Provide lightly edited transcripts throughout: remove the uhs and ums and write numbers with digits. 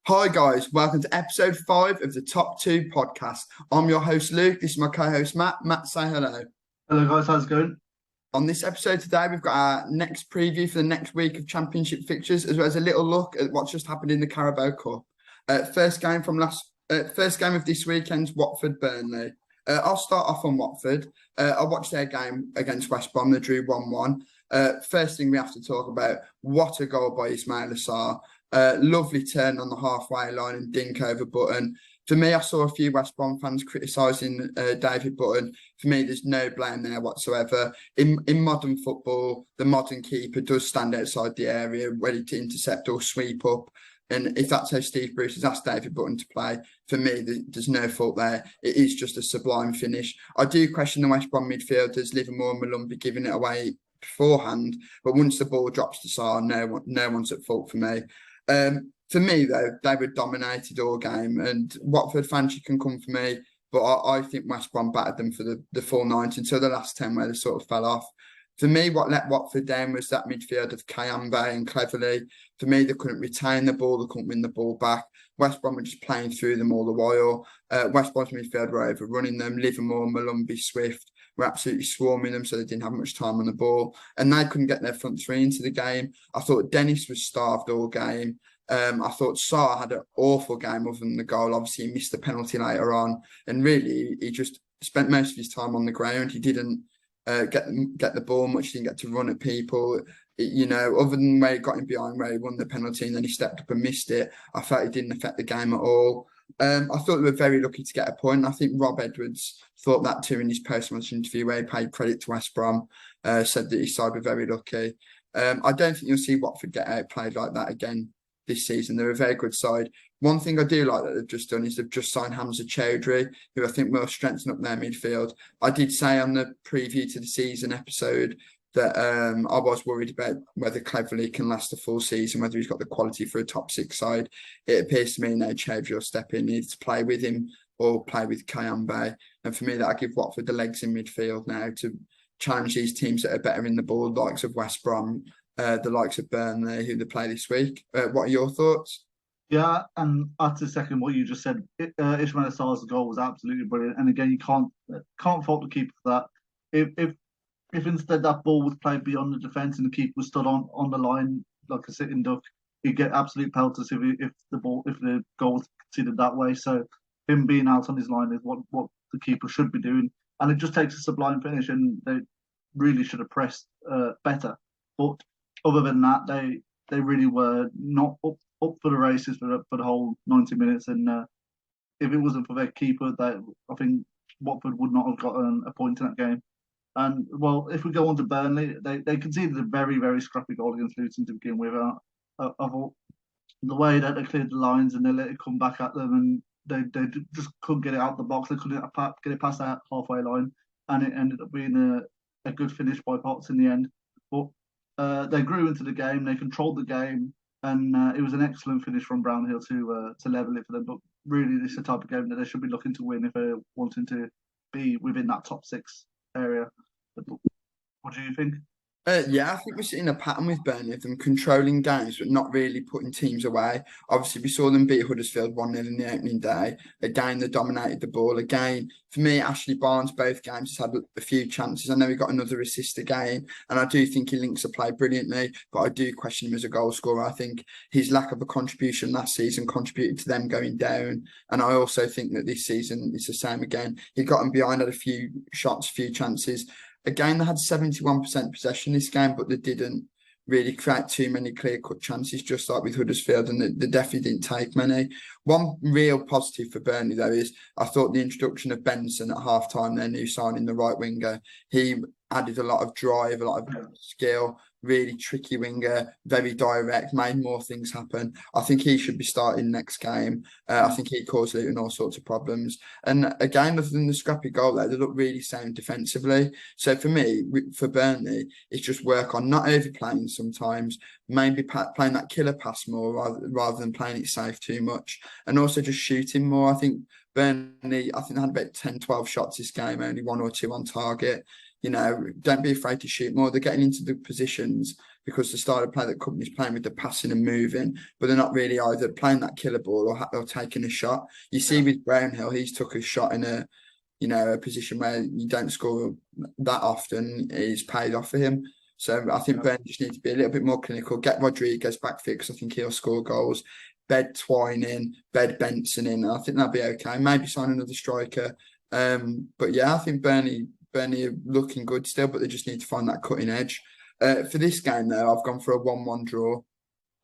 Hi guys, welcome to episode 5 of the Top 2 podcast. I'm your host Luke, this is my co-host Matt. Matt, say hello. Hello guys, how's it going? On this episode today, we've got our next preview for the next week of championship fixtures, as well as a little look at what's just happened in the Carabao Cup. First game of this weekend's Watford Burnley. I'll start off on Watford. I watched their game against West Brom. They drew 1-1. First thing we have to talk about, what a goal by Ismail Assar. Lovely turn on the halfway line and dink over Button. For me, I saw a few West Brom fans criticising David Button. For me, there's no blame there whatsoever. In modern football, the modern keeper does stand outside the area, ready to intercept or sweep up. And if that's how Steve Bruce has asked David Button to play, for me, there's no fault there. It is just a sublime finish. I do question the West Brom midfielders, Livermore and Malumbi, giving it away beforehand. But once the ball drops to Sarr, no one's at fault for me. For me, though, they were dominated all game, and Watford fans, you can come for me, but I think West Brom battered them for the full 90 until the last 10 where they sort of fell off. For me, what let Watford down was that midfield of Kayambe and Cleverley. For me, they couldn't retain the ball, they couldn't win the ball back. West Brom were just playing through them all the while. West Brom's midfield were overrunning them. Livermore, Malumbi, Swift were absolutely swarming them, so they didn't have much time on the ball. And they couldn't get their front three into the game. I thought Dennis was starved all game. I thought Sarr had an awful game other than the goal. Obviously, he missed the penalty later on. And really, he just spent most of his time on the ground. He didn't get the ball much. He didn't get to run at people. Other than where he got in behind, where he won the penalty and then he stepped up and missed it, I felt it didn't affect the game at all. I thought they were very lucky to get a point. I think Rob Edwards thought that too in his post-match interview, where he paid credit to West Brom, said that his side were very lucky. I don't think you'll see Watford get outplayed like that again this season. They're a very good side. One thing I do like that they've just done is they've just signed Hamza Chowdhury, who I think will strengthen up their midfield. I did say on the preview to the season episode that I was worried about whether Cleverley can last a full season, whether he's got the quality for a top six side. It appears to me now Chowdhury will step in, either to play with him or play with Kayambe. And for me, that'll give Watford the legs in midfield now to challenge these teams that are better in the ball, the likes of West Brom, the likes of Burnley, who they play this week. What are your thoughts? Yeah, and to second what you just said, Ismail Assar's goal was absolutely brilliant. And again, you can't fault the keeper for that. If instead that ball was played beyond the defence and the keeper was stood on the line like a sitting duck, he'd get absolute pelters if the goal was considered that way. So him being out on his line is what the keeper should be doing, and it just takes a sublime finish. And they really should have pressed better, but other than that, they really were not up for the races for the whole 90 minutes. And if it wasn't for their keeper, I think Watford would not have gotten a point in that game. And well, if we go on to Burnley, they conceded a very, very scrappy goal against Luton to begin with. I thought the way that they cleared the lines and they let it come back at them, and they just couldn't get it out the box. They couldn't get it past that halfway line, and it ended up being a good finish by Potts in the end. But they grew into the game, they controlled the game, and it was an excellent finish from Brownhill to level it for them. But really, this is the type of game that they should be looking to win if they're wanting to be within that top six area. What do you think? Yeah, I think we're seeing a pattern with Burnley of them controlling games but not really putting teams away. Obviously, we saw them beat Huddersfield 1-0 in the opening day. Again, they dominated the ball. Again, for me, Ashley Barnes, both games, has had a few chances. I know he got another assist again, and I do think he links the play brilliantly, but I do question him as a goal scorer. I think his lack of a contribution last season contributed to them going down, and I also think that this season it's the same again. He got them behind, had a few shots, a few chances. Again, they had 71% possession this game, but they didn't really create too many clear-cut chances, just like with Huddersfield, and they definitely didn't take many. One real positive for Burnley, though, is I thought the introduction of Benson at half-time, their new signing, the right winger, he added a lot of drive, a lot of skill, really tricky winger, very direct, made more things happen. I think he should be starting next game. I think he caused Luton all sorts of problems. And again, other than the scrappy goal there, they look really sound defensively. So for me, for Burnley, it's just work on not overplaying sometimes, maybe playing that killer pass more rather than playing it safe too much, and also just shooting more. I think Burnley, they had about 10, 12 shots this game, only one or two on target. don't be afraid to shoot more. They're getting into the positions because the style of play that company's playing with the passing and moving, but they're not really either playing that killer ball or taking a shot. You see with Brownhill, he's took a shot in a position where you don't score that often. Is paid off for him. So I think Burnley just need to be a little bit more clinical. Get Rodriguez back fit because I think he'll score goals. Bed Twine in, bed Benson in. I think that'll be okay. Maybe sign another striker. But yeah, I think Burnley are looking good still, but they just need to find that cutting edge. For this game, though, I've gone for a 1-1 draw.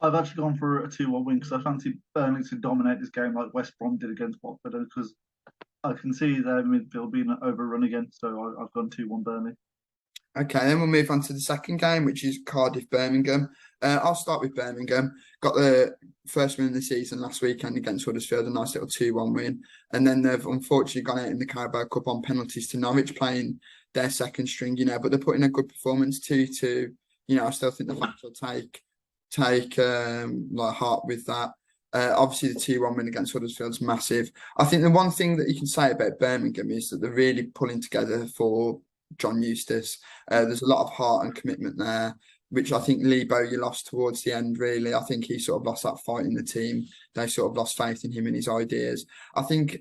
I've actually gone for a 2-1 win because I fancy Burnley to dominate this game like West Brom did against Watford, because I can see their midfield being overrun again. So I've gone 2-1 Burnley. Okay, then we'll move on to the second game, which is Cardiff Birmingham. I'll start with Birmingham. Got the first win of the season last weekend against Huddersfield, a nice little 2-1 win. And then they've unfortunately gone out in the Carabao Cup on penalties to Norwich, playing their second string, but they're putting a good performance to I still think the fans will take heart with that. Obviously, the 2-1 win against Huddersfield's massive. I think the one thing that you can say about Birmingham is that they're really pulling together for John Eustace. There's a lot of heart and commitment there, which I think Lebo you lost towards the end, really. I think he sort of lost that fight in the team. They sort of lost faith in him and his ideas. I think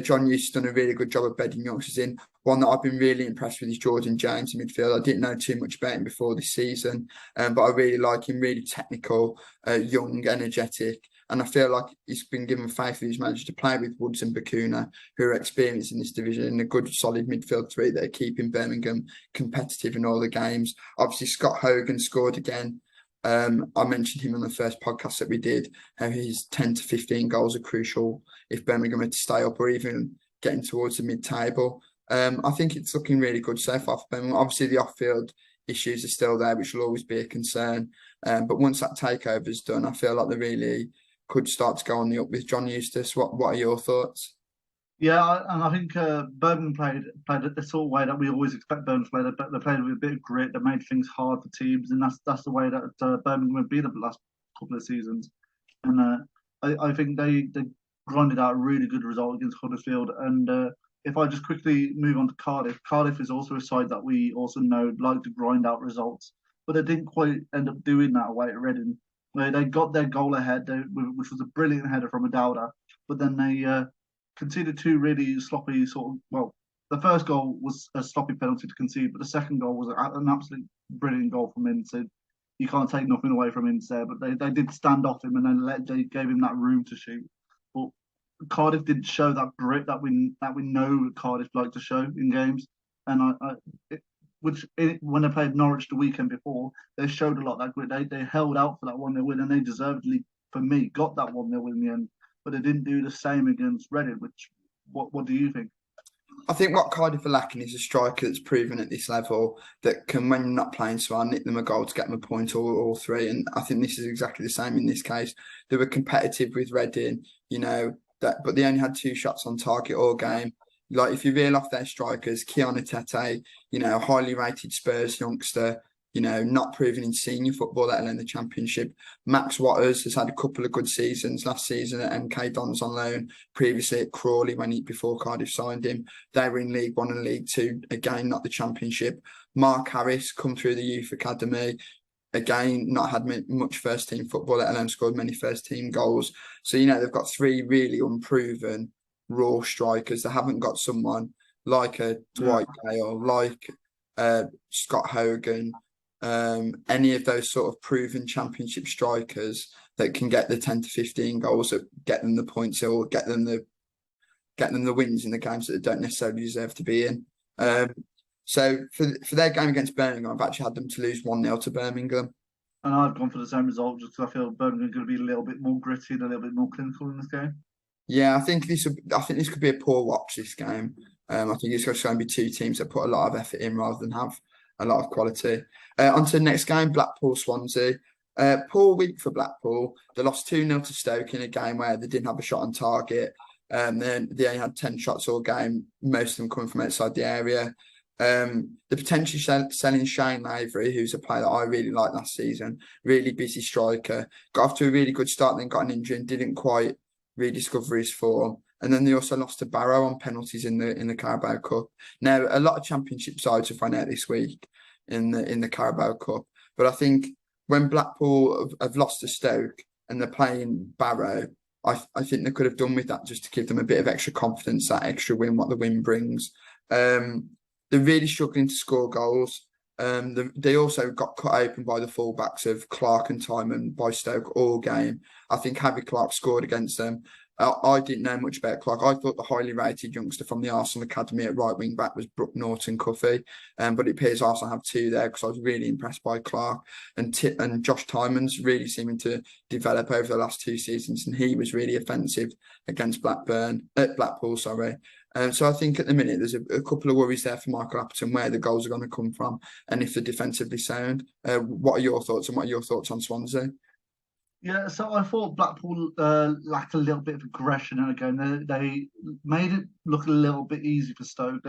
John Eustace done a really good job of bedding youngsters in. One that I've been really impressed with is Jordan James in midfield. I didn't know too much about him before this season, but I really like him, really technical, young, energetic. And I feel like he's been given faith with his manager to play with Woods and Bakuna, who are experienced in this division, and a good, solid midfield three that are keeping Birmingham competitive in all the games. Obviously, Scott Hogan scored again. I mentioned him on the first podcast that we did, how his 10 to 15 goals are crucial if Birmingham are to stay up or even getting towards the mid-table. I think it's looking really good so far for Birmingham. Obviously, the off-field issues are still there, which will always be a concern. But once that takeover is done, I feel like they really could start to go on the up with John Eustace. What are your thoughts? Yeah, and I think Birmingham played it the sort of way that we always expect Birmingham to play. They played with a bit of grit. They made things hard for teams, and that's the way that Birmingham have been the last couple of seasons. And I think they grinded out a really good result against Huddersfield. And if I just quickly move on to Cardiff, Cardiff is also a side that we also know like to grind out results, but they didn't quite end up doing that away at Reading. They got their goal ahead, which was a brilliant header from Adauda, but then they conceded two really sloppy the first goal was a sloppy penalty to concede, but the second goal was an absolute brilliant goal from Ince. You can't take nothing away from Ince there, but they did stand off him and then they gave him that room to shoot. But Cardiff didn't show that grit that we know Cardiff like to show in games, and when they played Norwich the weekend before, they showed a lot of that grit. They held out for that 1-0 win, and they deservedly, for me, got that 1-0 win in the end. But they didn't do the same against Reading. What do you think? I think what Cardiff are lacking is a striker that's proven at this level that can, when you're not playing so well, nick them a goal to get them a point or all three. And I think this is exactly the same in this case. They were competitive with Reading, but they only had 2 shots on target all game. Like, if you reel off their strikers, Keanu Tete, highly rated Spurs youngster, not proven in senior football, let alone the Championship. Max Watters has had a couple of good seasons last season at MK Dons on loan, previously at Crawley before Cardiff signed him. They were in League One and League Two, again, not the Championship. Mark Harris come through the youth academy, again, not had much first team football, let alone scored many first team goals. So, they've got 3 really unproven raw strikers. They haven't got someone like a Dwight Gale, like Scott Hogan, any of those sort of proven Championship strikers that can get the 10 to 15 goals, that get them the points or get them the wins in the games that they don't necessarily deserve to be in. So for their game against Birmingham, I've actually had them to lose 1-0 to Birmingham. And I've gone for the same result just because I feel Birmingham are going to be a little bit more gritty and a little bit more clinical in this game. Yeah, I think this could be a poor watch, this game. I think it's going to be 2 teams that put a lot of effort in rather than have a lot of quality. On to the next game, Blackpool Swansea. Poor week for Blackpool. They lost 2-0 to Stoke in a game where they didn't have a shot on target. Then they only had 10 shots all game, most of them coming from outside the area. The potentially selling Shane Lavery, who's a player that I really liked last season, really busy striker, got off to a really good start, then got an injury and didn't quite rediscover his form. and then they also lost to Barrow on penalties in the Carabao Cup. Now, a lot of Championship sides have run out this week in the Carabao Cup, but I think when Blackpool have lost to Stoke and they're playing Barrow, I think they could have done with that just to give them a bit of extra confidence, that extra win, what the win brings. They're really struggling to score goals. They also got cut open by the fullbacks of Clark and Timon by Stoke all game. I think Harry Clark scored against them. I didn't know much about Clark. I thought the highly rated youngster from the Arsenal Academy at right wing back was Brooke Norton-Cuffy, but it appears Arsenal have two there because I was really impressed by Clark. And Josh Tymon's really seeming to develop over the last 2 seasons, and he was really offensive against Blackpool. Sorry. So I think at the minute there's a couple of worries there for Michael Appleton where the goals are going to come from and if they're defensively sound. What are your thoughts, and what are your thoughts on Swansea? Yeah, so I thought Blackpool lacked a little bit of aggression again. They made it look a little bit easy for Stoke.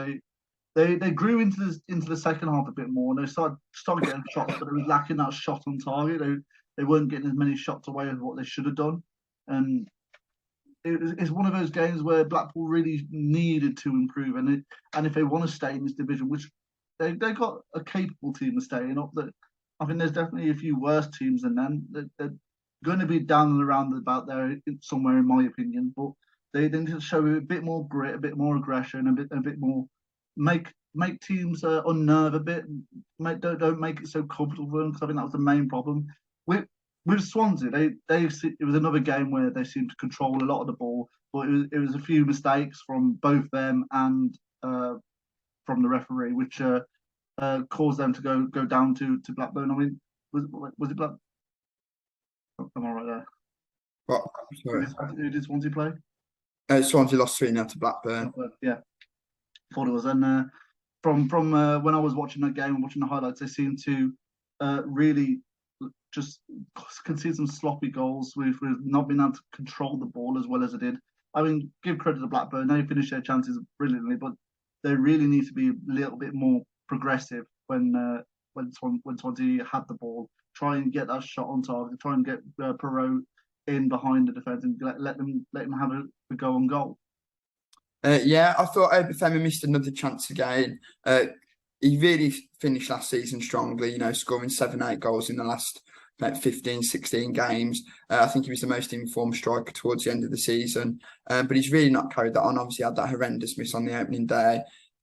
They grew into the second half a bit more. And they started getting shots, but they were lacking that shot on target. They weren't getting as many shots away as what they should have done. And it's one of those games where Blackpool really needed to improve. And if they want to stay in this division, which they got a capable team of staying up, that I think there's definitely a few worse teams than them. They're going to be down and around about there somewhere, in my opinion. But they need to show a bit more grit, a bit more aggression, a bit more make teams unnerve a bit. Don't make it so comfortable for them, because I think that was the main problem with Swansea. It was another game where they seemed to control a lot of the ball, but it was a few mistakes from both them and from the referee, which caused them to go down to Blackburn. I mean, was it Blackburn? Am I right there? What? Sorry. Who did Swansea play? Swansea lost 3-0 to Blackburn. Yeah, thought it was. And from when I was watching that game and watching the highlights, they seemed to really just concede some sloppy goals. We've not been able to control the ball as well as they did. I mean, give credit to Blackburn. They finished their chances brilliantly, but they really need to be a little bit more progressive when Swansea had the ball. Try and get that shot on target. Try and get Perot in behind the defence and let them have a go on goal. Yeah, I thought Obafemi missed another chance again. He really finished last season strongly, scoring 7-8 goals in the last 15, 16 games. I think he was the most informed striker towards the end of the season. But he's really not carried that on. Obviously, had that horrendous miss on the opening day,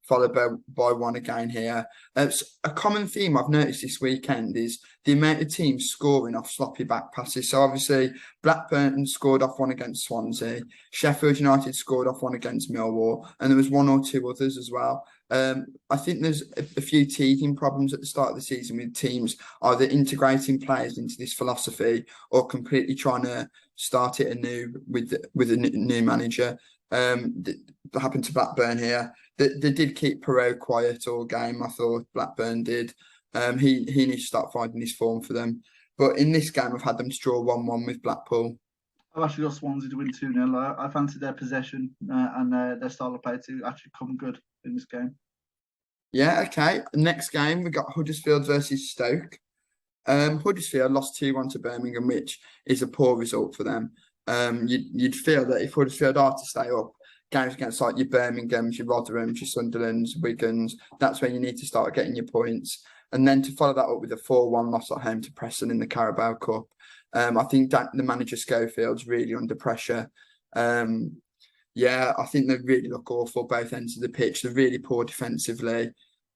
followed by one again here. A common theme I've noticed this weekend is the amount of teams scoring off sloppy back passes. So obviously Blackburn scored off one against Swansea, Sheffield United scored off one against Millwall, and there was one or two others as well. I think there's a few teething problems at the start of the season with teams either integrating players into this philosophy or completely trying to start it anew with a new manager. That happened to Blackburn here. They did keep Perot quiet all game. I thought Blackburn did. He needs to start finding his form for them. But in this game, I've had them to draw 1-1 with Blackpool. I've actually got Swansea to win 2-0. I fancy their possession and their style of play to actually come good in this game. Yeah, okay. Next game, we got Huddersfield versus Stoke. Huddersfield lost 2-1 to Birmingham, which is a poor result for them. You'd feel that if Huddersfield are to stay up, games against like your Birminghams, your Rotherhams, your Sunderlands, Wigans, that's where you need to start getting your points. And then to follow that up with a 4-1 loss at home to Preston in the Carabao Cup. I think that the manager Schofield's really under pressure. Yeah, I think they really look awful both ends of the pitch. They're really poor defensively.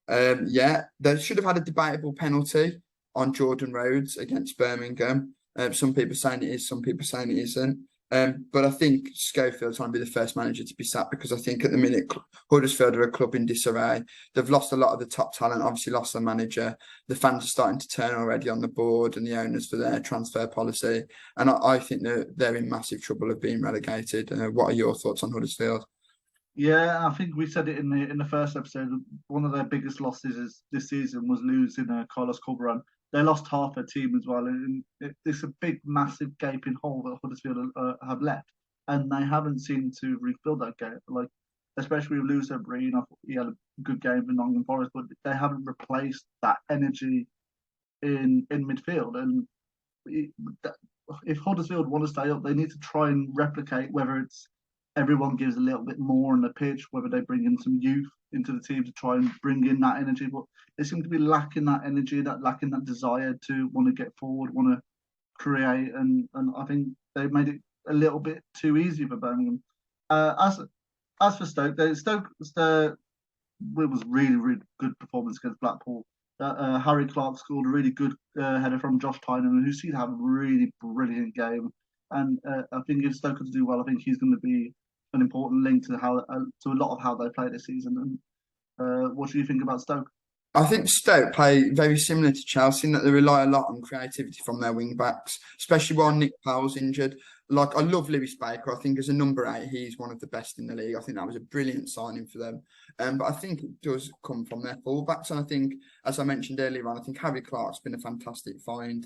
Yeah, they should have had a debatable penalty on Jordan Rhodes against Birmingham. Some people saying it is, some people saying it isn't. But I think Schofield's trying to be the first manager to be sacked because I think at the minute Huddersfield are a club in disarray. They've lost a lot of the top talent, obviously lost their manager. The fans are starting to turn already on the board and the owners for their transfer policy. And I think they're in massive trouble of being relegated. What are your thoughts on Huddersfield? Yeah, I think we said it in the first episode. One of their biggest losses this season was losing Carlos Corberán. They lost half their team as well, and it's a big, massive gaping hole that Huddersfield have left, and they haven't seemed to refill that gap. Like, especially with Lewis Breen, I thought he had a good game for Nottingham Forest, but they haven't replaced that energy in midfield. And if Huddersfield want to stay up, they need to try and replicate whether it's everyone gives a little bit more on the pitch, whether they bring in some youth into the team to try and bring in that energy. But they seem to be lacking that energy, lacking that desire to want to get forward, want to create. And I think they made it a little bit too easy for Birmingham. As for Stoke, it was really good performance against Blackpool. Harry Clark scored a really good header from Josh Tynan, who seemed to have a really brilliant game. And I think if Stoke could do well, I think he's going to be an important link to a lot of how they play this season. And what do you think about Stoke? I think Stoke play very similar to Chelsea in that they rely a lot on creativity from their wing backs, especially while Nick Powell's injured. Like, I love Lewis Baker. I think as a number 8, he's one of the best in the league. I think that was a brilliant signing for them. But I think it does come from their fullbacks. And I think, as I mentioned earlier on, I think Harry Clark's been a fantastic find.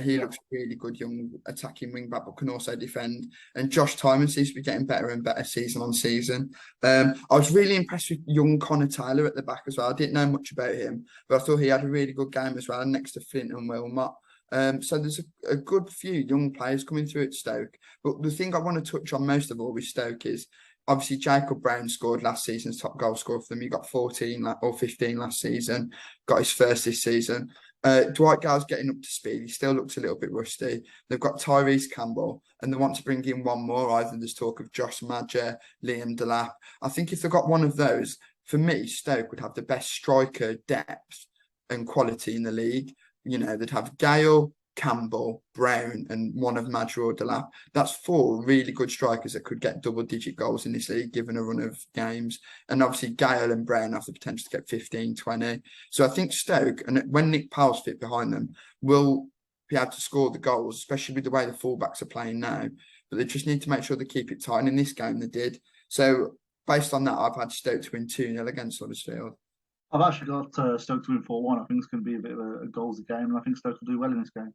He looks really good, young attacking wing back, but can also defend. And Josh Tyman seems to be getting better and better season on season. I was really impressed with young Connor Taylor at the back as well. I didn't know much about him, but I thought he had a really good game as well, next to Flint and Wilmot. So there's a good few young players coming through at Stoke. But the thing I want to touch on most of all with Stoke is obviously Jacob Brown scored last season's top goal scorer for them. He got 14 or 15 last season, got his first this season. Dwight Gale's getting up to speed. He still looks a little bit rusty. They've got Tyrese Campbell, and they want to bring in one more. Either there's talk of Josh Madger, Liam Delap. I think if they got one of those, for me, Stoke would have the best striker depth and quality in the league. You know, they'd have Gale, Campbell, Brown, and one of Madger or Delap. That's 4 really good strikers that could get double-digit goals in this league, given a run of games. And obviously, Gale and Brown have the potential to get 15, 20. So I think Stoke, and when Nick Powell's fit behind them, will be able to score the goals, especially with the way the fullbacks are playing now. But they just need to make sure they keep it tight. And in this game, they did. So based on that, I've had Stoke to win 2-0 against Huddersfield. I've actually got Stoke to win 4-1. I think it's going to be a bit of a goals game, and I think Stoke will do well in this game.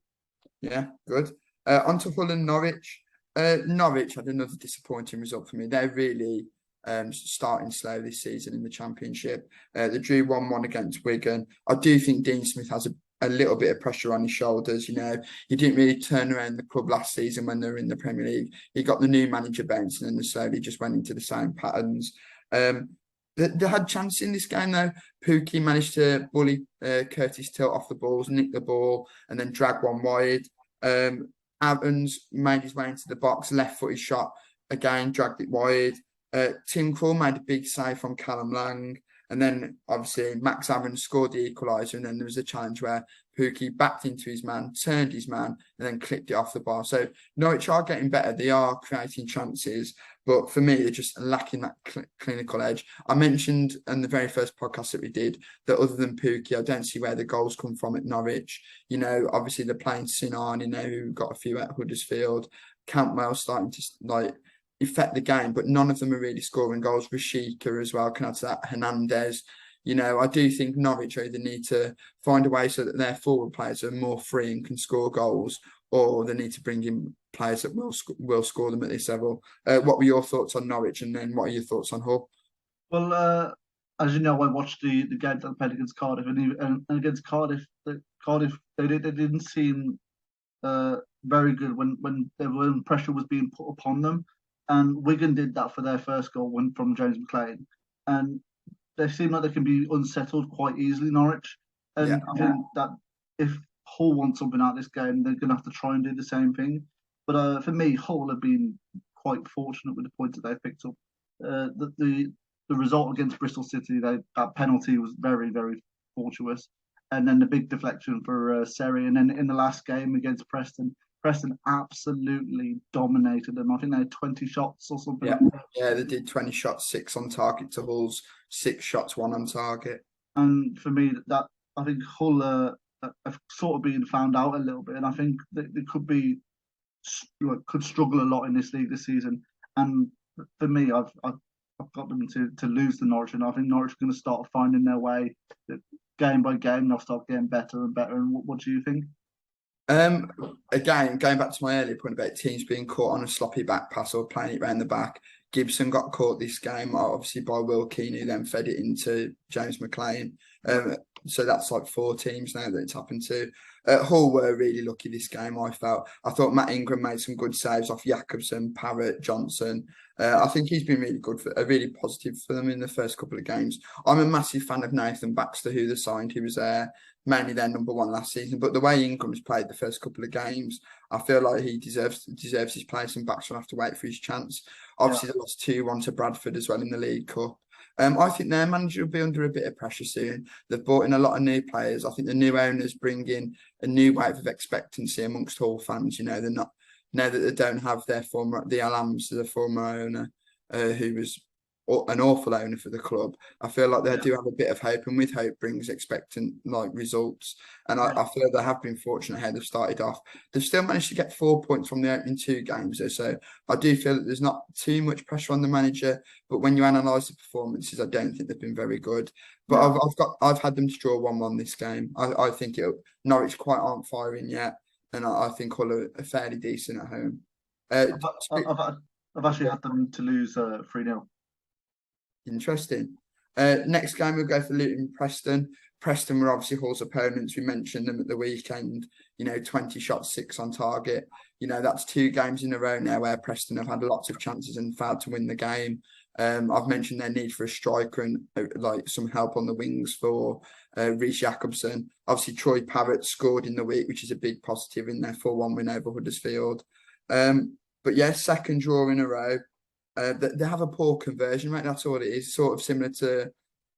Yeah, good. On to Hull and Norwich. Norwich had another disappointing result for me. They're really starting slow this season in the Championship. They drew 1-1 against Wigan. I do think Dean Smith has a little bit of pressure on his shoulders. You know, he didn't really turn around the club last season when they were in the Premier League. He got the new manager bounce, and then they slowly just went into the same patterns. They had chances in this game though. Pookie managed to bully Curtis Tilt off the balls, nick the ball, and then drag one wide. Evans made his way into the box, left-footed shot again, dragged it wide. Tim Krul made a big save from Callum Lang. And then, obviously, Max Evans scored the equaliser. And then there was a challenge where Pookie backed into his man, turned his man, and then clipped it off the bar. So, Norwich are getting better. They are creating chances. But for me, they're just lacking that clinical edge. I mentioned in the very first podcast that we did that other than Pookie, I don't see where the goals come from at Norwich. You know, obviously, they're playing Sinani now, who got a few at Huddersfield. Cantwell starting to, affect the game, but none of them are really scoring goals. Rashika as well, can add to that. Hernandez. You know, I do think Norwich either need to find a way so that their forward players are more free and can score goals, or they need to bring in players that will score them at this level. What were your thoughts on Norwich, and then what are your thoughts on Hull? Well, as you know, I watched the game that they played against Cardiff, and against Cardiff, they didn't seem very good when pressure was being put upon them. And Wigan did that for their first goal from James McLean. And they seem like they can be unsettled quite easily, Norwich. And I think that if Hull want something out of this game, they're going to have to try and do the same thing. But for me, Hull have been quite fortunate with the points that they've picked up. The result against Bristol City, that penalty was very, very fortuitous. And then the big deflection for Seri. And then in the last game against Preston absolutely dominated them. I think they had 20 shots or something. Yeah, they did 20 shots, 6 on target to Hull's 6 shots, 1 on target. And for me, that I think Hull have sort of been found out a little bit, and I think that they could struggle a lot in this league this season. And for me, I've got them to lose to Norwich, and I think Norwich are going to start finding their way game by game. They'll start getting better and better. And what do you think? Again, going back to my earlier point about teams being caught on a sloppy back pass or playing it round the back, Gibson got caught this game, obviously by Will Keane, who then fed it into James McLean. So that's like 4 teams now that it's happened to. Hull were really lucky this game, I felt. I thought Matt Ingram made some good saves off Jakobsen, Parrott, Johnson. I think he's been really good, really positive for them in the first couple of games. I'm a massive fan of Nathan Baxter, who they signed. He was mainly their number 1 last season. But the way Ingram's played the first couple of games, I feel like he deserves his place, and Baxter will have to wait for his chance. Obviously, they lost 2-1 to Bradford as well in the League Cup. I think their manager will be under a bit of pressure soon. They've brought in a lot of new players. I think the new owners bring in a new wave of expectancy amongst Hull fans. You know, they're not, now that they don't have the Alams, the former owner, who was an awful owner for the club. I feel like they do have a bit of hope, and with hope brings expectant results. And I feel they have been fortunate how they've started off. They've still managed to get 4 points from the opening 2 games, so I do feel that there's not too much pressure on the manager. But when you analyse the performances, I don't think they've been very good. But I've had them to draw 1-1 this game. I think Norwich quite aren't firing yet, and I think Hull are fairly decent at home. I've actually had them to lose 3-0. Interesting. Next game we'll go for Luton Preston. Preston were obviously Hull's opponents. We mentioned them at the weekend. 20 shots, 6 on target. That's 2 games in a row now where Preston have had lots of chances and failed to win the game. I've mentioned their need for a striker and some help on the wings for Reece Jakobsen. Obviously, Troy Parrott scored in the week, which is a big positive in their 4-1 win over Huddersfield. But yeah, 2nd draw in a row. They have a poor conversion rate. That's all it is. Sort of similar to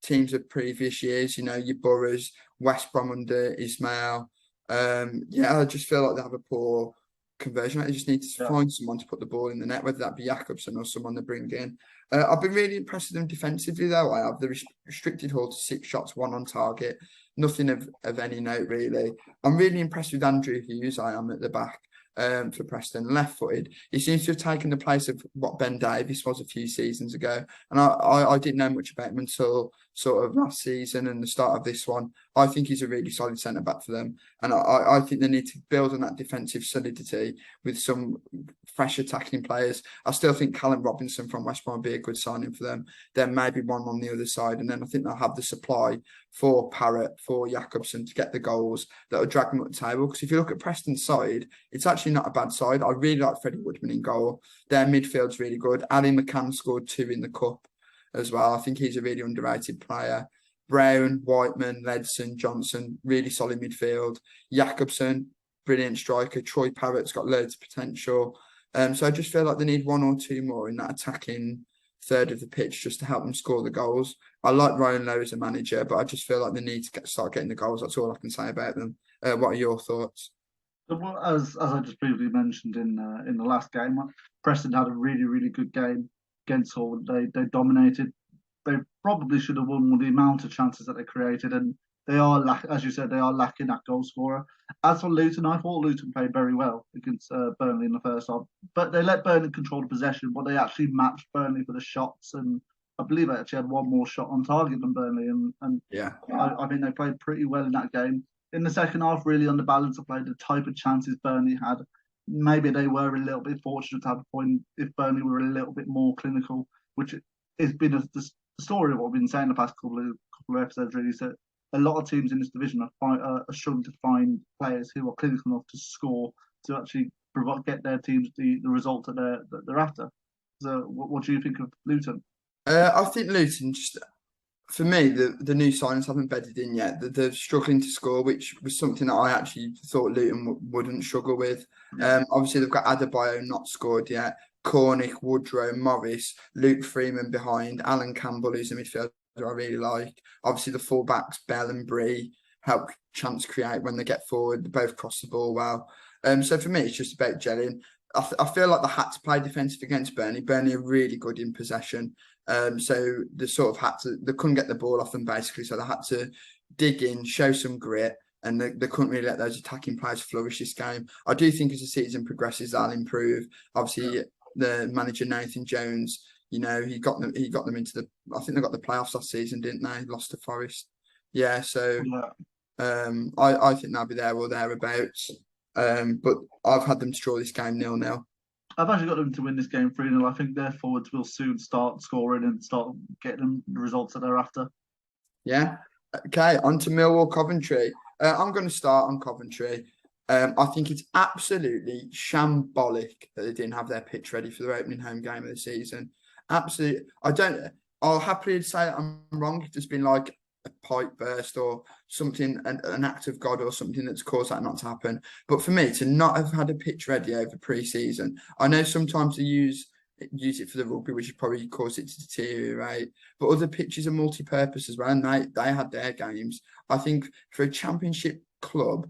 teams of previous years. Your Boroughs, West Brom under Ismail. I just feel like they have a poor conversion rate. They just need to find someone to put the ball in the net, whether that be Jakobsen or someone they bring in. I've been really impressed with them defensively, though. I have. They restricted Hull to 6 shots, 1 on target. Nothing of any note, really. I'm really impressed with Andrew Hughes. I am at the back. For Preston, left-footed. He seems to have taken the place of what Ben Davies was a few seasons ago. And I didn't know much about him until sort of last season and the start of this one. I think he's a really solid centre-back for them. And I think they need to build on that defensive solidity with some fresh attacking players. I still think Callum Robinson from West Brom would be a good signing for them. Then maybe one on the other side. And then I think they'll have the supply for Parrott, for Jakobsen to get the goals that will drag them up the table. Because if you look at Preston's side, it's actually not a bad side. I really like Freddie Woodman in goal. Their midfield's really good. Ali McCann scored 2 in the cup as well. I think he's a really underrated player. Brown, Whiteman, Ledson, Johnson, really solid midfield. Jakobsen, brilliant striker. Troy Parrott's got loads of potential. So I just feel like they need 1 or 2 more in that attacking third of the pitch just to help them score the goals. I like Ryan Lowe as a manager, but I just feel like they need to start getting the goals. That's all I can say about them. What are your thoughts? As I just briefly mentioned in the last game, Preston had a really, really good game against Hull. They dominated. They probably should have won with the amount of chances that they created, and they are, as you said, they are lacking that goal scorer. As for Luton, I thought Luton played very well against Burnley in the first half, but they let Burnley control the possession, but they actually matched Burnley for the shots, and I believe they actually had 1 more shot on target than Burnley, and I think they played pretty well in that game. In the second half, really on the balance of play, the type of chances Burnley had, maybe they were a little bit fortunate to have a point if Burnley were a little bit more clinical, which has been the story of what we've been saying the past couple of episodes, really. So a lot of teams in this division are struggling to find players who are clinical enough to score, to actually get their teams the result that they're after. So what do you think of Luton? I think Luton, just for me, the new signings haven't bedded in yet. They're struggling to score, which was something that I actually thought Luton wouldn't struggle with. Obviously, they've got Adebayo not scored yet. Cornick, Woodrow, Morris, Luke Freeman behind, Alan Campbell, who's a midfielder I really like. Obviously, the fullbacks, Bell and Bree, help chance create when they get forward. They both cross the ball well. So for me, it's just about gelling. I feel like they had to play defensive against Burnley. Burnley are really good in possession. So they sort of they couldn't get the ball off them basically. So they had to dig in, show some grit, and they couldn't really let those attacking players flourish this game. I do think as the season progresses, they'll improve. Obviously, the manager Nathan Jones, he got them into I think they got the playoffs last season, didn't they? Lost to Forest. Yeah, so I think they'll be there or thereabouts. But I've had them to draw this game 0-0. I've actually got them to win this game 3-0. I think their forwards will soon start scoring and start getting them the results that they're after. Yeah. Okay, on to Millwall Coventry. I'm going to start on Coventry. I think it's absolutely shambolic that they didn't have their pitch ready for their opening home game of the season. Absolutely. I'll happily say that I'm wrong if there's been like a pipe burst or something, an act of God or something that's caused that not to happen. But for me, to not have had a pitch ready over pre-season, I know sometimes they use it for the rugby, which has probably caused it to deteriorate. But other pitches are multi-purpose as well, and they had their games. I think for a championship club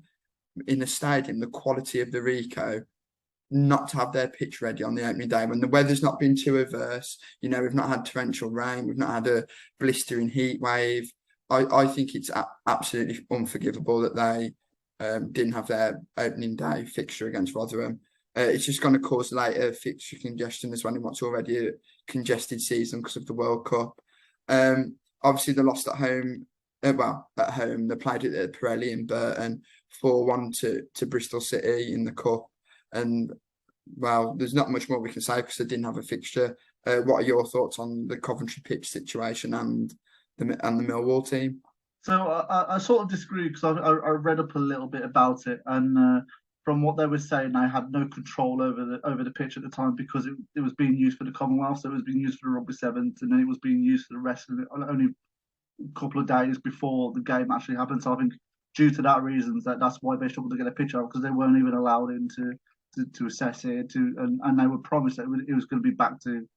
in the stadium, the quality of the Rico, not to have their pitch ready on the opening day when the weather's not been too adverse. We've not had torrential rain, we've not had a blistering heat wave. I think it's absolutely unforgivable that they didn't have their opening day fixture against Rotherham. It's just going to cause later fixture congestion as well in what's already a congested season because of the World Cup. Obviously, they lost at home. At home, they played at Pirelli in Burton 4-1 to Bristol City in the Cup. And, well, there's not much more we can say because they didn't have a fixture. What are your thoughts on the Coventry pitch situation and the Millwall team? So I sort of disagree because I read up a little bit about it, and from what they were saying, I had no control over the pitch at the time because it was being used for the Commonwealth, so it was being used for the Rugby Sevens, and then it was being used for the rest of it only a couple of days before the game actually happened. So I think due to that reasons that's why they struggled to get a pitch out because they weren't even allowed in to assess it and they were promised that it was going to be back to.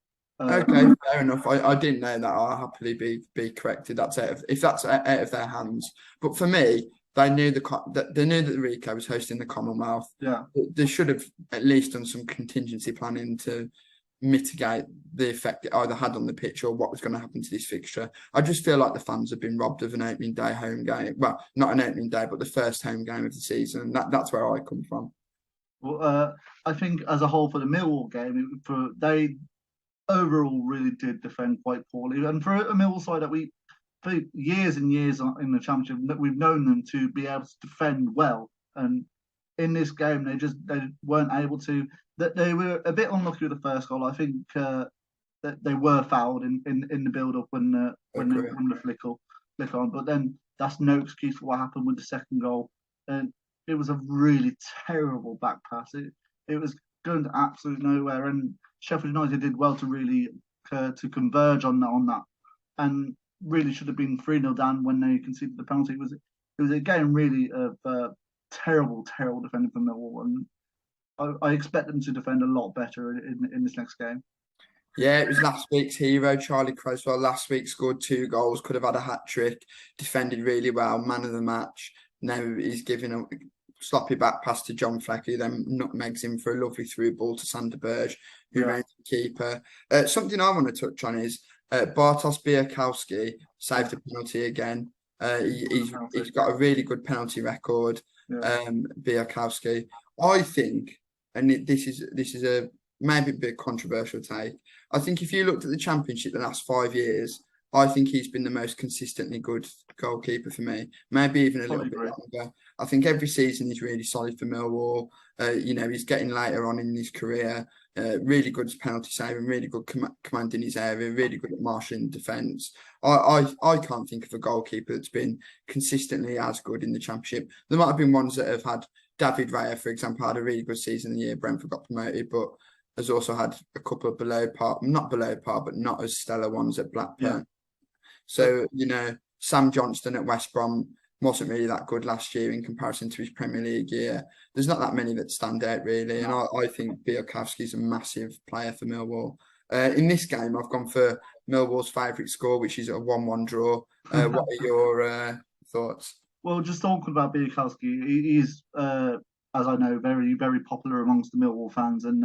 Okay, fair enough. I didn't know that. I'll happily be corrected. That's if that's out of their hands. But for me, they knew that the Rico was hosting the Commonwealth. Yeah, they should have at least done some contingency planning to mitigate the effect it either had on the pitch or what was going to happen to this fixture. I just feel like the fans have been robbed of an opening day home game. Well, not an opening day, but the first home game of the season. That's where I come from. Well, I think as a whole for the Millwall game, they overall really did defend quite poorly, and for a Millwall side that for years and years in the Championship, that we've known them to be able to defend well, and in this game they weren't able to. That they were a bit unlucky with the first goal. I think that they were fouled in the build up when the flick on, but then that's no excuse for what happened with the second goal, and it was a really terrible back pass. It was going to absolute nowhere, and Sheffield United did well to really to converge on that, and really should have been 3-0 down when they conceded the penalty. It was a game really of terrible defending from Millwall, and I expect them to defend a lot better in this next game. Yeah, it was last week's hero, Charlie Cresswell. Last week scored 2 goals, could have had a hat-trick, defended really well, man of the match. Now he's giving a sloppy back pass to John Flecky, then nutmegs him for a lovely through ball to Sander Berge, who ran the keeper. Something I want to touch on is Bartosz Białkowski saved a penalty again. He's got a really good penalty record, Białkowski. I think, and this is a maybe a bit controversial take. I think if you looked at the Championship the last 5 years, I think he's been the most consistently good goalkeeper for me. Maybe even a little bit longer. I think every season he's really solid for Millwall. He's getting later on in his career. Really good at penalty saving, really good command in his area, really good at marshalling defence. I can't think of a goalkeeper that's been consistently as good in the Championship. There might have been ones that have had David Raya, for example, had a really good season the year Brentford got promoted, but has also had a couple of not below par, but not as stellar ones at Blackburn. Yeah. So, Sam Johnston at West Brom wasn't really that good last year in comparison to his Premier League year. There's not that many that stand out, really. And I think Białkowski's a massive player for Millwall. In this game, I've gone for Millwall's favourite score, which is a 1-1 draw. What are your thoughts? Well, just talking about Białkowski, he's, as I know, very, very popular amongst the Millwall fans. And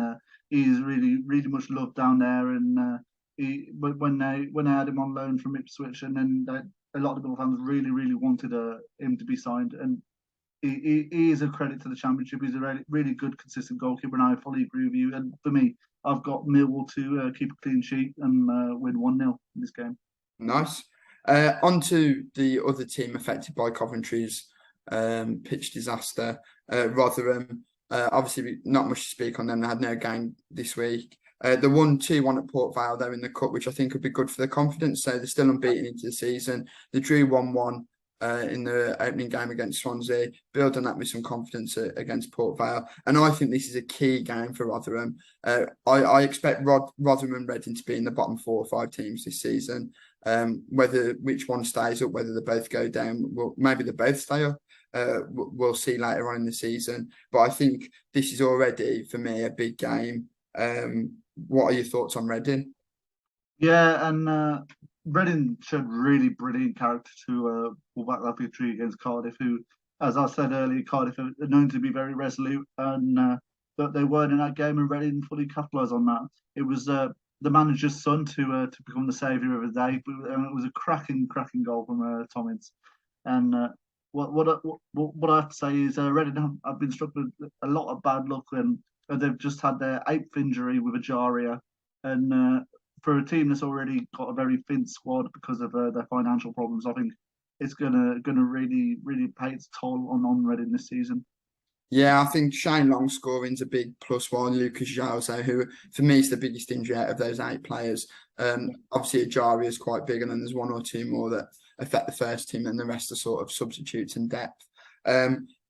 he's really, really much loved down there. And when they had him on loan from Ipswich, and then a lot of the Millwall fans really, really wanted him to be signed. And he is a credit to the Championship. He's a really, really good, consistent goalkeeper, and I fully agree with you. And for me, I've got Millwall to keep a clean sheet and win 1-0 in this game. Nice. On to the other team affected by Coventry's pitch disaster, Rotherham. Obviously, not much to speak on them. They had no game this week. They won 2-1 at Port Vale there in the Cup, which I think would be good for their confidence. So they're still unbeaten into the season. They drew 1-1 in the opening game against Swansea, build on that with some confidence against Port Vale. And I think this is a key game for Rotherham. I expect Rotherham and Reading to be in the bottom 4 or 5 teams this season. Which one stays up, whether they both go down, well, maybe they both stay up. We'll see later on in the season. But I think this is already, for me, a big game. What are your thoughts on Reading? Yeah, and Reading showed really brilliant character to pull back that victory against Cardiff, who, as I said earlier, Cardiff are known to be very resolute, and that they weren't in that game, and Reading fully capitalised on that. It was the manager's son to become the saviour of the day. It was a cracking goal from Tommins. And what I have to say is Reading have been struck with a lot of bad luck, and they've just had their 8th injury with Ajaria, and for a team that's already got a very thin squad because of their financial problems, I think it's gonna really pay its toll on Reading this season. Yeah, I think Shane Long scoring's a big plus one. Lucas Jauze, who for me is the biggest injury out of those 8 players. Obviously, Ajaria is quite big, and then there's 1 or 2 more that affect the first team, and the rest are sort of substitutes and depth.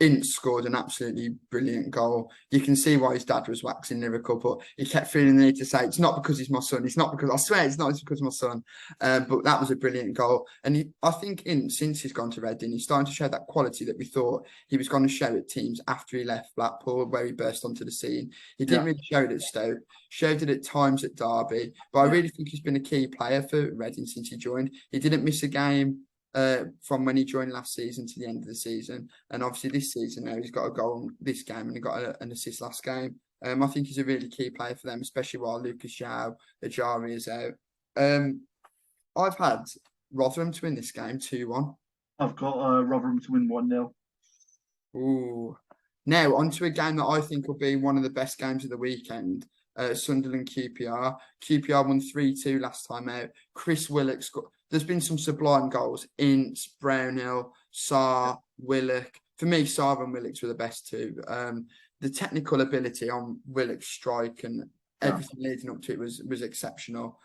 Ince scored an absolutely brilliant goal. You can see why his dad was waxing lyrical, but he kept feeling the need to say, it's not because he's my son. It's not because, I swear it's not, it's because of my son. But that was a brilliant goal. And I think since he's gone to Reading, he's starting to show that quality that we thought he was going to show at teams after he left Blackpool, where he burst onto the scene. He didn't really show it at Stoke, showed it at times at Derby, but I really think he's been a key player for Reading since he joined. He didn't miss a game from when he joined last season to the end of the season, and obviously this season now he's got a goal this game and he got an assist last game. I think he's a really key player for them, especially while Lucas Ajaria is out. I've had Rotherham to win this game 2-1. I've got Rotherham to win 1-0. Ooh. Now onto a game that I think will be one of the best games of the weekend. Sunderland QPR. QPR won 3-2 last time out. Chris Willock scored. There's been some sublime goals. Ince, Brownhill, Sarr, Willock. For me, Sarr and Willock were the best 2. The technical ability on Willock's strike and everything leading up to it was exceptional.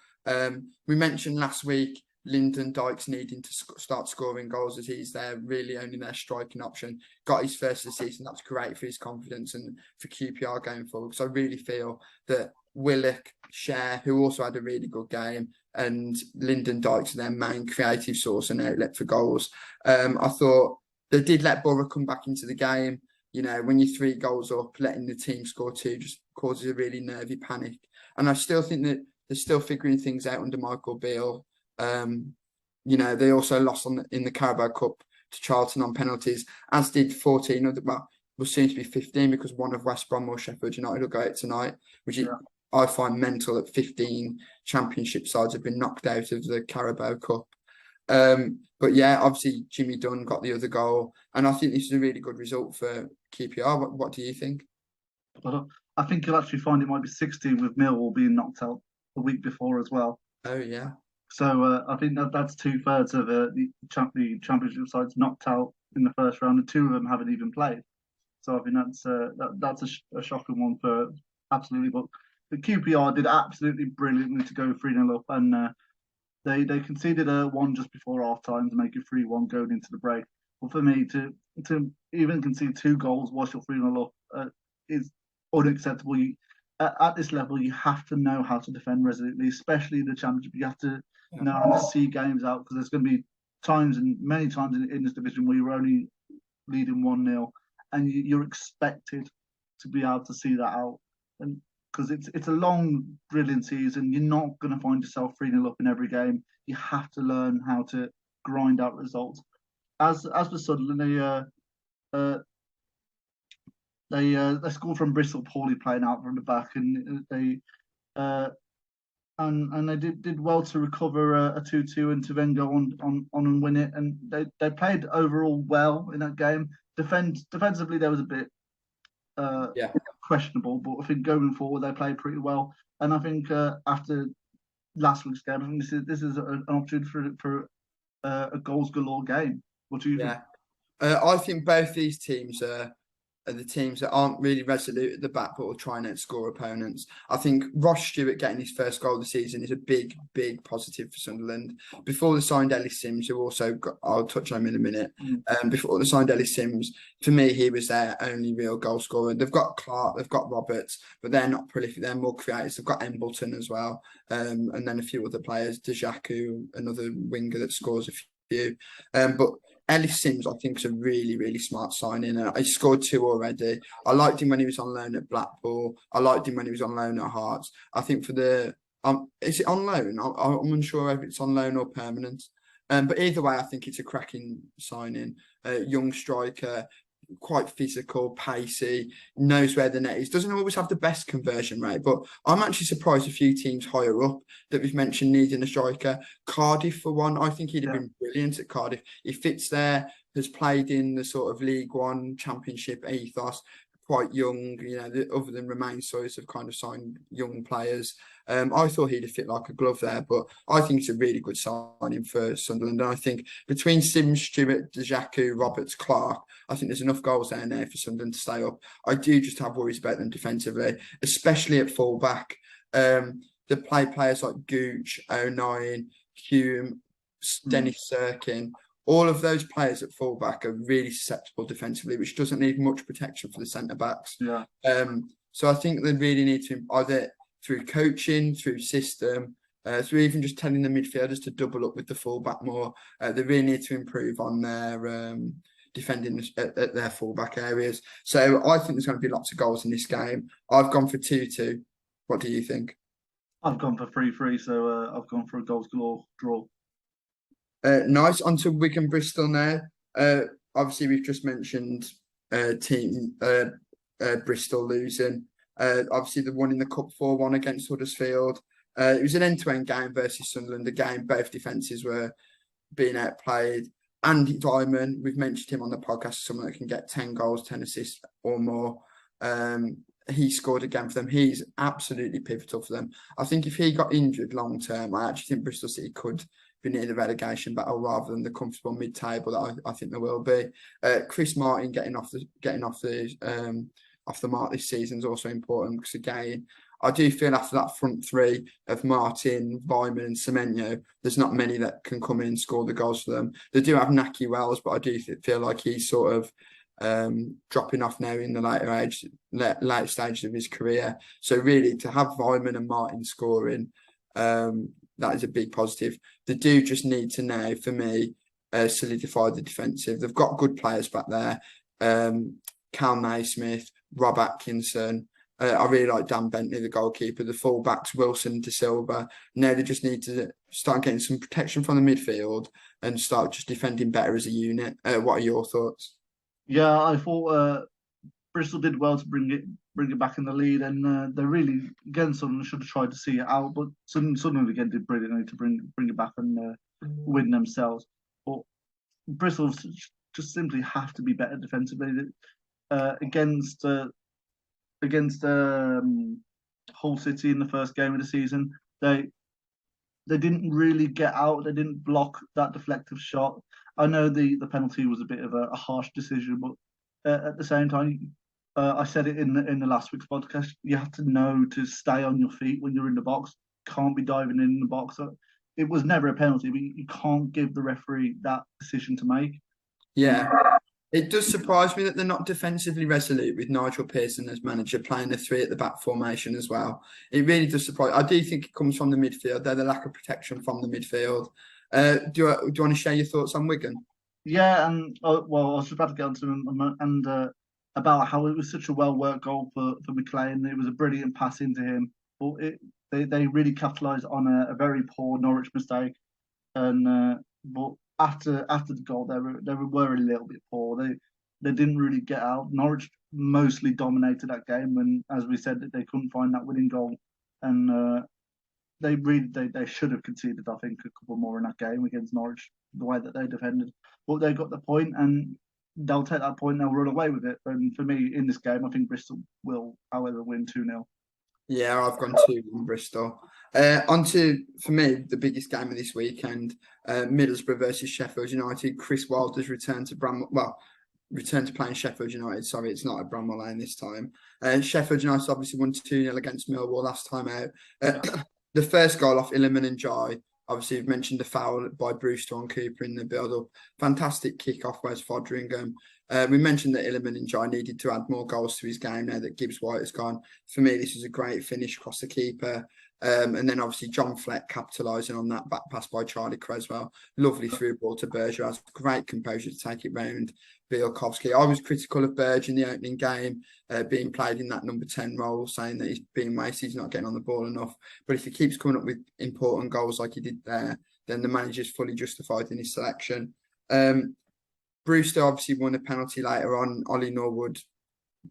We mentioned last week Lyndon Dykes needing to start scoring goals, as he's really only their striking option. Got his first of the season. That's great for his confidence and for QPR going forward. So I really feel that Willock, Cher, who also had a really good game, and Lyndon Dykes are their main creative source and outlet for goals. I thought they did let Borough come back into the game. You know, when you're 3 goals up, letting the team score 2 just causes a really nervy panic. And I still think that they're still figuring things out under Michael Beale. You know, they also lost in the Carabao Cup to Charlton on penalties, as did 14 of the, will soon to be 15, because one of West Brom or Sheffield United will go out tonight, which I find mental that 15 championship sides have been knocked out of the Carabao Cup. But yeah, obviously Jimmy Dunn got the other goal, and I think this is a really good result for QPR. What do you think? I think you'll actually find it might be 16 with Millwall being knocked out the week before as well. Oh yeah. So I think that's 2/3 of the championship sides knocked out in the first round, and 2 of them haven't even played. So I think that's a shocking one for absolutely. But the QPR did absolutely brilliantly to go 3-0 up, and they conceded a 1 just before half time to make it 3-1 going into the break. But for me, to even concede 2 goals whilst you're 3-0 up is unacceptable. At this level, you have to know how to defend resolutely, especially in the championship. You have to know how to see games out, because there's going to be times, and many times in this division, where you're only leading 1-0, and you're expected to be able to see that out. And because it's a long, brilliant season, you're not going to find yourself 3-0 up in every game. You have to learn how to grind out results. As for Sunderland, they scored from Bristol, poorly playing out from the back, and they did well to recover a 2-2 and to then go on and win it. And they played overall well in that game. Defensively, there was a bit questionable, but I think going forward they played pretty well. And I think after last week's game, I think this is an opportunity for a goals galore game. What do you think? I think both these teams are are the teams that aren't really resolute at the back but will try and outscore opponents. I think Ross Stewart getting his first goal of the season is a big, big positive for Sunderland. Before they signed Ellis Sims, who also got, I'll touch on him in a minute. Before they signed Ellis Sims, for me, he was their only real goal scorer. They've got Clark, they've got Roberts, but they're not prolific. They're more creative. They've got Embleton as well, and then a few other players. Dejaku, another winger that scores a few. But Ellis Sims, I think, is a really, really smart signing. He scored 2 already. I liked him when he was on loan at Blackpool. I liked him when he was on loan at Hearts. I think for the is it on loan? I'm unsure if it's on loan or permanent. But either way, I think it's a cracking signing. Young striker, quite physical, pacey, knows where the net is. Doesn't always have the best conversion rate, but I'm actually surprised a few teams higher up that we've mentioned needing a striker. Cardiff, for one, I think he'd have been brilliant at Cardiff. He fits there, has played in the sort of League One Championship ethos, quite young, other than Romain Soyuz have kind of signed young players. I thought he'd have fit like a glove there, but I think it's a really good signing for Sunderland. And I think between Sims, Stewart, Dejaku, Roberts, Clark, I think there's enough goals there and there for Sunderland to stay up. I do just have worries about them defensively, especially at fullback. They play players like Gooch, O'Nien, Hume, Dennis Serkin. All of those players at fullback are really susceptible defensively, which doesn't need much protection for the centre-backs. Yeah. So I think they really need to, either through coaching, through system, through even just telling the midfielders to double up with the fullback more. They really need to improve on their defending at their fullback areas. So I think there's going to be lots of goals in this game. I've gone for 2-2. What do you think? I've gone for 3-3, so I've gone for a goals galore draw. Nice. On to Wigan Bristol now. Obviously, we've just mentioned Bristol losing. Obviously, the one in the Cup 4-1 against Huddersfield. It was an end-to-end game versus Sunderland. Again, both defences were being outplayed. Andy Diamond, we've mentioned him on the podcast, someone that can get 10 goals, 10 assists or more. He scored again for them. He's absolutely pivotal for them. I think if he got injured long term, I actually think Bristol City could be near the relegation battle rather than the comfortable mid-table that I think there will be. Chris Martin getting off the mark this season is also important because again, I do feel after that front three of Martin, Vyman and Semenyo, there's not many that can come in and score the goals for them. They do have Naki Wells, but I do feel like he's sort of dropping off now in the later stages of his career. So really to have Vyman and Martin scoring, that is a big positive. They do just need to now, for me, solidify the defensive. They've got good players back there. Cal Naismith, Rob Atkinson. I really like Dan Bentley, the goalkeeper. The full-backs, Wilson, De Silva. Now they just need to start getting some protection from the midfield and start just defending better as a unit. What are your thoughts? Yeah, I thought Bristol did well to bring it back in the lead, and they really, again, Sunderland should have tried to see it out, but Sunderland again did brilliantly to bring it back and win themselves. But Bristol just simply have to be better defensively against Hull City in the first game of the season. They didn't really get out. They didn't block that deflective shot. I know the penalty was a bit of a harsh decision, but at the same time, I said it in the last week's podcast. You have to know to stay on your feet when you're in the box. Can't be diving in the box. It was never a penalty, but you can't give the referee that decision to make. Yeah. It does surprise me that they're not defensively resolute with Nigel Pearson as manager playing the 3 at the back formation as well. It really does surprise. I do think it comes from the midfield. They're the lack of protection from the midfield. Do you want to share your thoughts on Wigan? Yeah, and I was just about to get onto them and about how it was such a well-worked goal for McLean. It was a brilliant pass into him, but they really capitalised on a very poor Norwich mistake. And but after the goal, they were a little bit poor. They didn't really get out. Norwich mostly dominated that game, and as we said, they couldn't find that winning goal, and they should have conceded, I think, a couple more in that game against Norwich, the way that they defended. But they got the point, and they'll take that point and they'll run away with it. And for me, in this game, I think Bristol will, however, win 2-0. Yeah, I've gone 2-1 Bristol. On to, for me, the biggest game of this weekend, Middlesbrough versus Sheffield United. Chris Wilder's return to Bram. Well, return to playing Sheffield United. Sorry, it's not at Bramall Lane this time. Sheffield United obviously won 2-0 against Millwall last time out. The first goal off Illiman and Jai. Obviously, you've mentioned the foul by Brewster on Cooper in the build-up. Fantastic kick-off, where's Foderingham. We mentioned that Illiman and Jai needed to add more goals to his game now that Gibbs White has gone. For me, this was a great finish across the keeper. And then obviously John Fleck capitalising on that back pass by Charlie Creswell. Lovely through ball to Bergeron. Great composure to take it round Bielkowski. I was critical of Berge in the opening game, being played in that number 10 role, saying that he's being wasted, he's not getting on the ball enough. But if he keeps coming up with important goals like he did there, then the manager's fully justified in his selection. Brewster obviously won a penalty later on. Ollie Norwood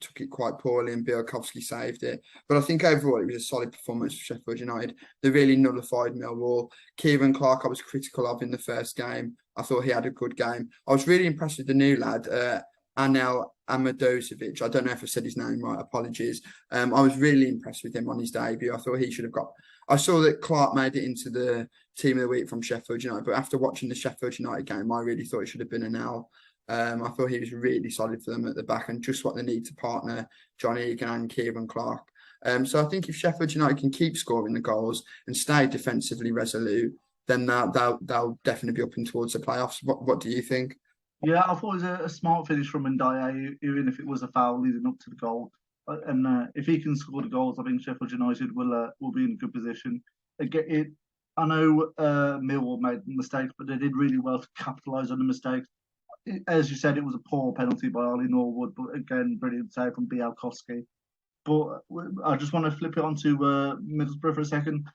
took it quite poorly and Bielkowski saved it. But I think overall it was a solid performance for Sheffield United. They really nullified Millwall. Kieran Clark I was critical of in the first game. I thought he had a good game. I was really impressed with the new lad, Anel Amadosevic. I don't know if I said his name right, apologies. I was really impressed with him on his debut. I thought he should have got... I saw that Clark made it into the team of the week from Sheffield United, but after watching the Sheffield United game, I really thought it should have been Anel. I thought he was really solid for them at the back and just what they need to partner John Egan and Kieran Clark. So I think if Sheffield United can keep scoring the goals and stay defensively resolute, then they'll definitely be up and towards the playoffs. What do you think? Yeah, I thought it was a smart finish from Ndiaye, even if it was a foul leading up to the goal. And if he can score the goals, I think Sheffield United will be in a good position. I know Millwall made mistakes, but they did really well to capitalise on the mistakes. As you said, it was a poor penalty by Ollie Norwood, but again, brilliant save from Bielkowski. But I just want to flip it onto Middlesbrough for a second.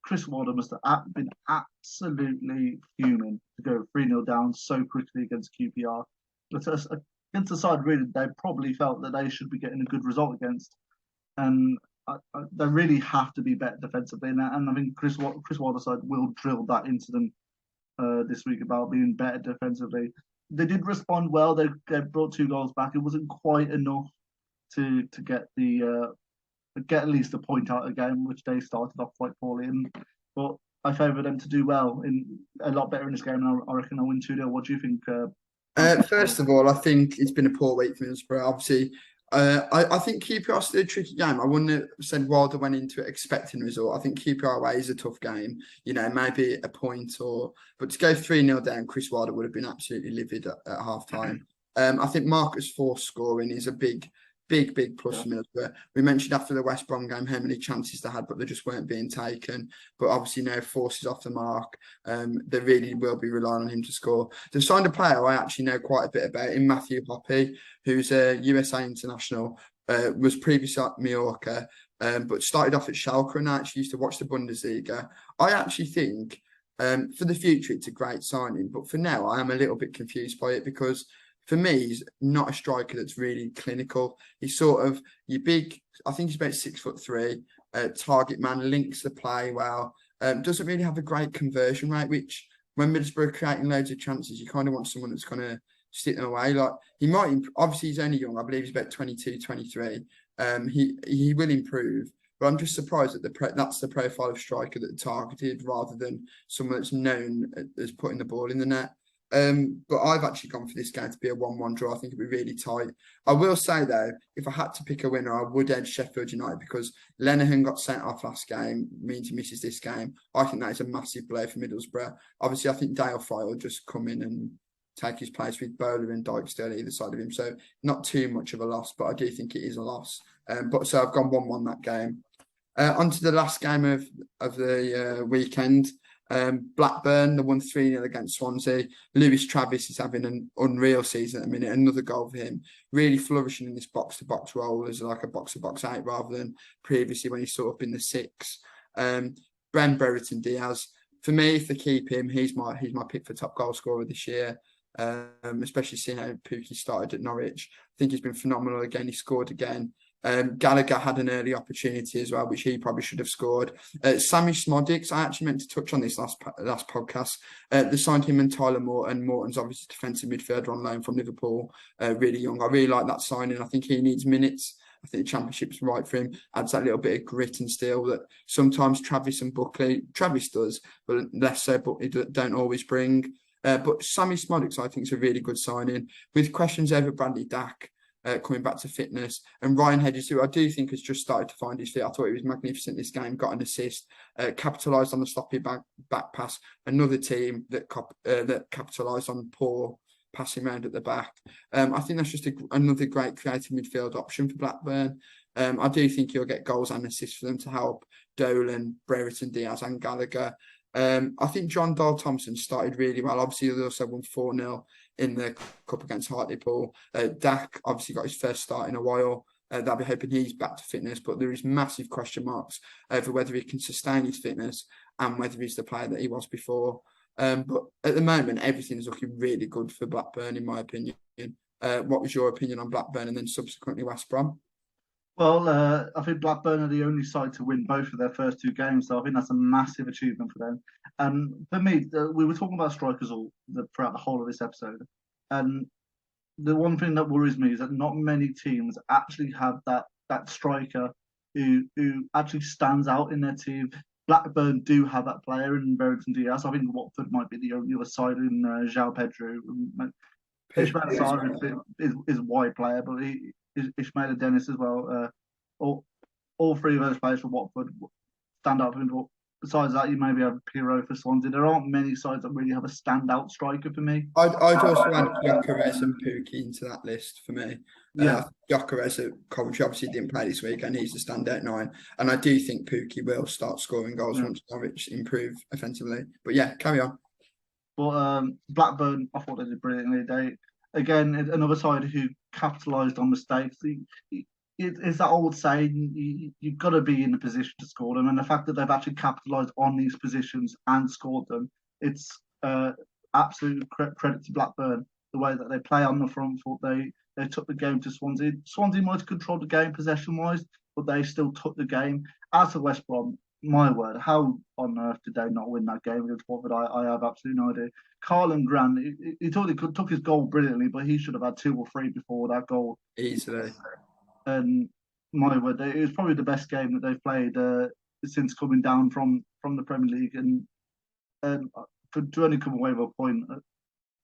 Chris Wilder must have been absolutely fuming to go 3-0 down so quickly against QPR. Against the side, really, they probably felt that they should be getting a good result against. And they really have to be better defensively. And I think Chris Wilder's side will drill that into them this week about being better defensively. They did respond well. They brought 2 goals back. It wasn't quite enough to get at least a point out of the game, which they started off quite poorly. But I favour them to do well, a lot better in this game. And I reckon I'll win 2-0. What do you think? First of all, I think it's been a poor week for Middlesbrough. Obviously, I think QPR still a tricky game. I wouldn't have said Wilder went into it expecting a result. I think QPR away is a tough game. Maybe a point but to go 3-0 down, Chris Wilder would have been absolutely livid at half time. I think Marcus Forss scoring is a big plus for Middlesbrough. We mentioned after the West Brom game how many chances they had, but they just weren't being taken. But obviously now Forss is off the mark. They really will be relying on him to score. They've signed a player I actually know quite a bit about in Matthew Hoppe, who's a USA international, was previously at Mallorca, but started off at Schalke and I actually used to watch the Bundesliga. I actually think for the future it's a great signing, but for now I am a little bit confused by it because for me, he's not a striker that's really clinical. He's sort of your big, I think he's about 6'3", target man, links the play well, doesn't really have a great conversion rate, which when Middlesbrough are creating loads of chances, you kind of want someone that's going to stick them away. Like he might, obviously he's only young, I believe he's about 22, 23. He will improve, but I'm just surprised that that's the profile of striker that targeted rather than someone that's known as putting the ball in the net. But I've actually gone for this game to be a 1-1 draw. I think it'd be really tight. I will say though, if I had to pick a winner, I would edge Sheffield United because Lenihan got sent off last game, means he misses this game. I think that is a massive blow for Middlesbrough. Obviously, I think Dale Fry will just come in and take his place with Bowler and Dyke still either side of him. So not too much of a loss, but I do think it is a loss. So I've gone 1-1 that game. On to the last game of the weekend. Blackburn, they won 3-0 against Swansea. Lewis Travis is having an unreal season at the minute. Another goal for him. Really flourishing in this box-to-box role as like a box-to-box 8 rather than previously when he's sort of been the 6. Bren Brereton Diaz. For me, if they keep him, he's my pick for top goal scorer this year. Especially seeing how Pukki started at Norwich. I think he's been phenomenal again. He scored again. Gallagher had an early opportunity as well, which he probably should have scored. Sammy Smodics, I actually meant to touch on this last podcast. They signed him and Tyler Morton. Morton's obviously defensive midfielder on loan from Liverpool, really young. I really like that signing. I think he needs minutes. I think the Championship's right for him. Adds that little bit of grit and steel that sometimes Travis does, but less so, but he don't always bring. But Sammy Smodics, I think, is a really good signing. With questions over Bradley Dack coming back to fitness, and Ryan Hedges, who I do think has just started to find his feet. I thought he was magnificent this game, got an assist, capitalised on the sloppy back pass. Another team that capitalised on poor passing round at the back. I think that's just another great creative midfield option for Blackburn. I do think you'll get goals and assists for them to help Dolan, Brereton, Diaz and Gallagher. I think John Dole Thompson started really well. Obviously, they also won 4-0 in the cup against Hartlepool. Dak obviously got his first start in a while. They'll be hoping he's back to fitness, but there is massive question marks over whether he can sustain his fitness and whether he's the player that he was before. But at the moment, everything is looking really good for Blackburn, in my opinion. What was your opinion on Blackburn and then subsequently West Brom? Well, I think Blackburn are the only side to win both of their first two games, so I think that's a massive achievement for them. And for me, we were talking about strikers throughout the whole of this episode, and the one thing that worries me is that not many teams actually have that striker who actually stands out in their team. Blackburn do have that player in Brereton Diaz. I think Watford might be the only other side in João Pedro. Ishmael Sarr is a wide player, but Ishmael Dennis as well. All three of those players for Watford stand out. Besides that, you maybe have Pirro for Swansea. There aren't many sides that really have a standout striker for me. I'd also add Gyökeres and Pukki into that list for me. Yeah. Gyökeres at Coventry obviously didn't play this week and he's the standout 9. And I do think Pukki will start scoring goals once Norwich improve offensively. But yeah, carry on. But Blackburn, I thought they did brilliantly. Again, another side who capitalised on mistakes. It's that old saying, you've got to be in the position to score them. And the fact that they've actually capitalised on these positions and scored them, it's absolute credit to Blackburn. The way that they play on the front foot, they took the game to Swansea. Swansea might have controlled the game possession-wise, but they still took the game. As for West Brom, my word, how on earth did they not win that game against Watford? I have absolutely no idea. Karlan Grant, he took his goal brilliantly, but he should have had 2 or 3 before that goal. Easily. And my word, it was probably the best game that they've played since coming down from the Premier League. And to only come away with a point.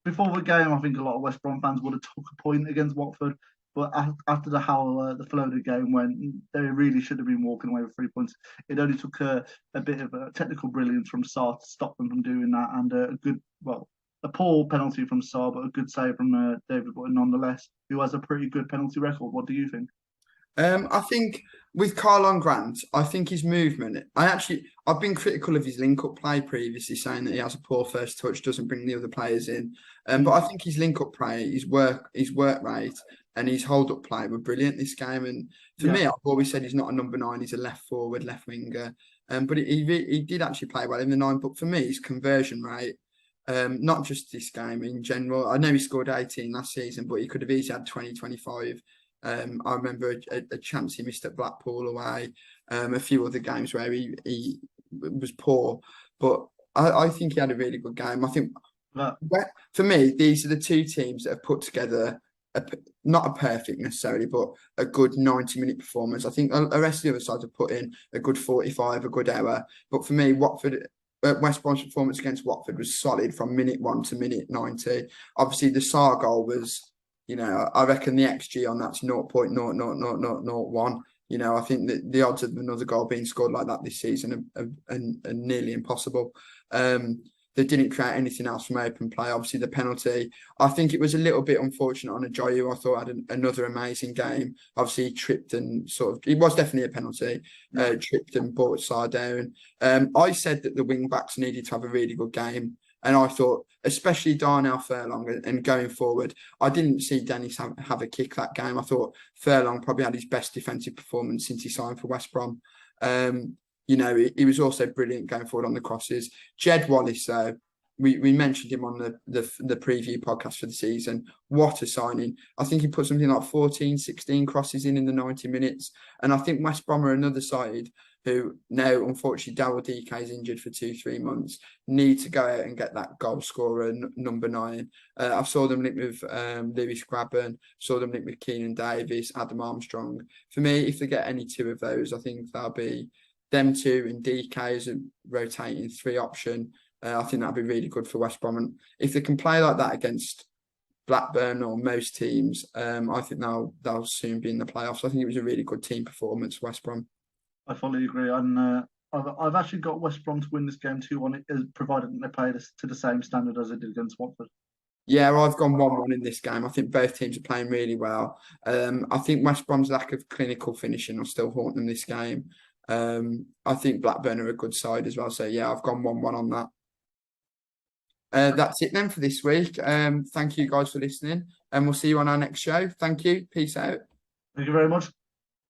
Before the game, I think a lot of West Brom fans would have took a point against Watford. But after how the flow of the game went, they really should have been walking away with 3 points. It only took a bit of technical brilliance from Sarr to stop them from doing that, and a poor penalty from Sarr, but a good save from David Button nonetheless, who has a pretty good penalty record. What do you think? I think with Karlan Grant, I think his movement, I've been critical of his link-up play previously, saying that he has a poor first touch, doesn't bring the other players in. But I think his link-up play, his work rate and his hold-up play were brilliant this game. And for me, I've always said he's not a number 9, he's a left forward, left winger. But he did actually play well in the 9. But for me, his conversion rate, not just this game in general. I know he scored 18 last season, but he could have easily had 20, 25. I remember a chance he missed at Blackpool away, a few other games where he was poor, but I think he had a really good game. I think for me, these are the 2 teams that have put together not a perfect necessarily, but a good 90-minute performance. I think the rest of the other sides have put in a good 45, a good hour. But for me, West Brom's performance against Watford was solid from minute 1 to minute 90. Obviously, the Sarr goal was, I reckon the XG on that's 0.00001. I think that the odds of another goal being scored like that this season are nearly impossible. They didn't create anything else from open play. Obviously, the penalty, I think it was a little bit unfortunate on Ajayi. I thought had another amazing game. Obviously, he tripped and it was definitely a penalty. Tripped and brought Sarr down. I said that the wing backs needed to have a really good game. And I thought, especially Darnell Furlong and going forward, I didn't see Dennis have a kick that game. I thought Furlong probably had his best defensive performance since he signed for West Brom. He was also brilliant going forward on the crosses. Jed Wallace, though, we mentioned him on the preview podcast for the season. What a signing. I think he put something like 14, 16 crosses in the 90 minutes. And I think West Brom are another side who now, unfortunately, Daryl DK is injured for 2-3 months, need to go out and get that goal scorer, number 9. I saw them linked with Lewis Grabban, saw them linked with Keenan Davis, Adam Armstrong. For me, if they get any 2 of those, I think they'll be them 2 and DK as a rotating 3 option. I think that'd be really good for West Brom. And if they can play like that against Blackburn or most teams, I think they'll soon be in the playoffs. I think it was a really good team performance, West Brom. I fully agree. And I've actually got West Brom to win this game 2-1, provided that they play this to the same standard as they did against Watford. Yeah, I've gone 1-1 in this game. I think both teams are playing really well. I think West Brom's lack of clinical finishing will still haunt them this game. I think Blackburn are a good side as well. So, yeah, I've gone 1-1 on that. That's it then for this week. Thank you guys for listening, and we'll see you on our next show. Thank you. Peace out. Thank you very much.